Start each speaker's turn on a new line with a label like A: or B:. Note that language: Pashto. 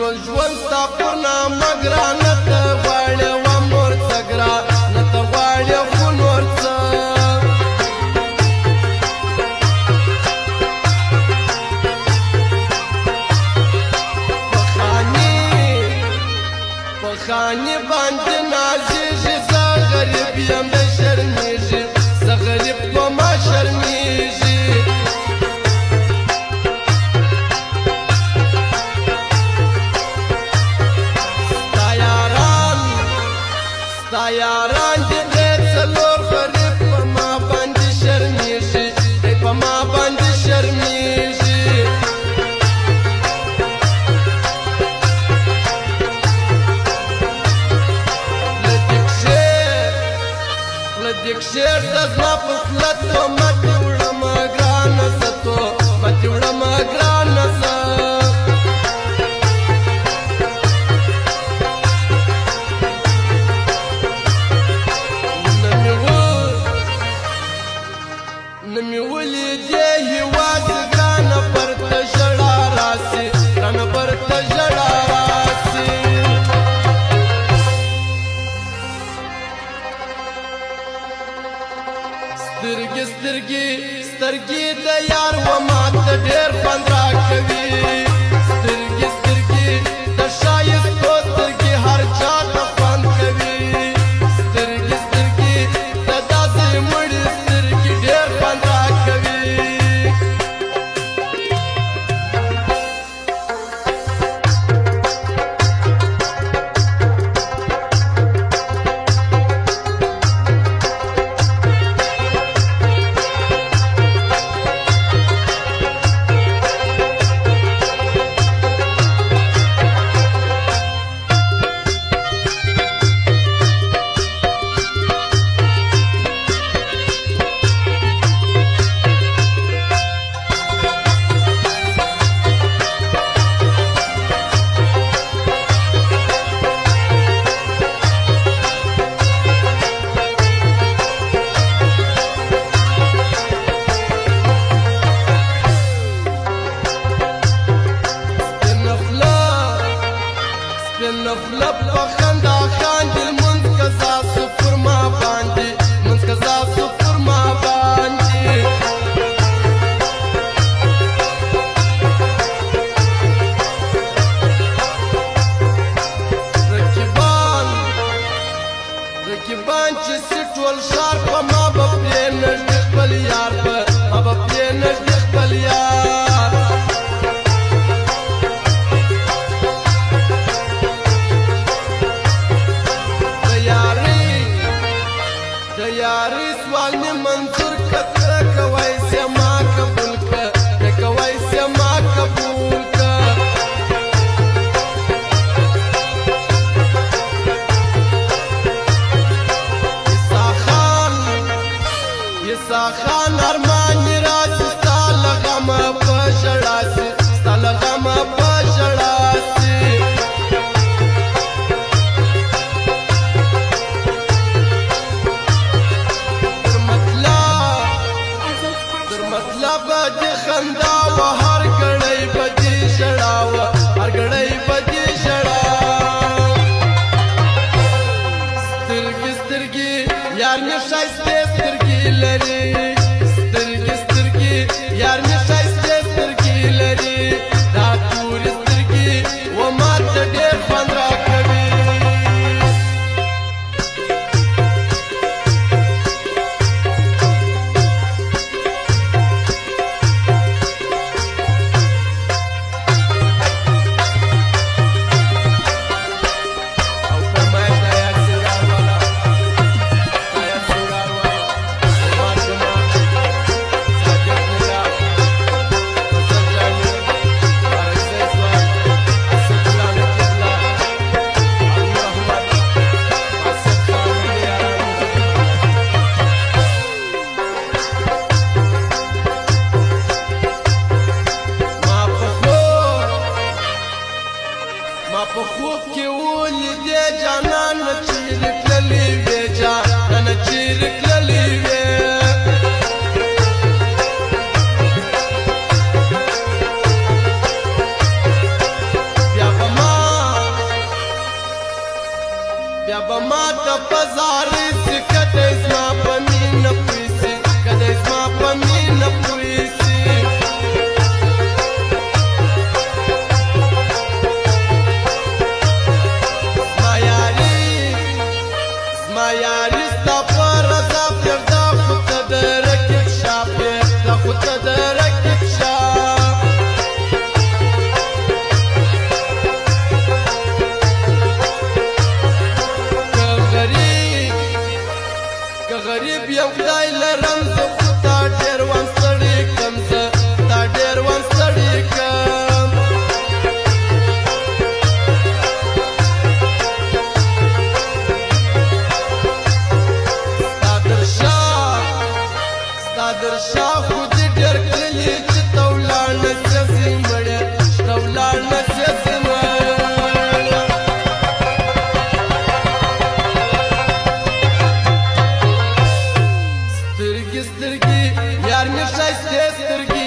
A: ټول ژوند ستا پر نامه ګرانه ته غواړې و مور څه ګرانه ته غواړې خو نور څه په خاني باندې نازېږي زه غریب یم د شرمېږي زه غریب په ما شرمېږي ستا یاران دې درې څلور غریب په ما باندې شرمېږي دی په ما باندې شرمېږي له دې کښېر ته زما په خوله تهمت وړمه ګرانه زه تهمت وړمه ګرانه زه نه مې ولیدې هېواد ګرانه برته ژړا راسي ګرانه برته ژړا راسي سترګې سترګې سترګې د یار و ماته ډېر خوند راکوي سترګې سترګې د ښایستو سترګې هر چا ته خوند کوي سترګې سترګې د داسې مړې سترګې ډېر خوند راکوي نفله په خندا خاندي لمونځ قضا سو پر ما باندې لمونځ قضا سو پر ما باندې رقیبان چې سي ټول ښار په ما به پرېنږدي خپل یار په ما به پرېنږدي خپل یار د یاري سوال مې منظور که ته کوی سې ما قبول که ته کوی سې ما قبول که عیسی خان ارمان مې راسي ستا له غمه په ژړا سي ستا له غمه په ژړا سي مطلب د خندا و هر ګړی به دې ژړا وه هر ګړی به دې ژړا سترګې سترګې یار مې ښایستې سترګې لري سترګې سترګې یار مې ښایستې سترګې لري دا تورې سترګې و ماته ډېر خوند راکوي ځای لرم زه خو تا ډېر وم ستړی کړم زه تا ډېر وم ستړی کړم ستا در شا خو دې ډېر کلي چې ته ولاړ نه سې مړې ته ولاړ نه سې مړې سترګې سترګې یار مې ښایستې سترګې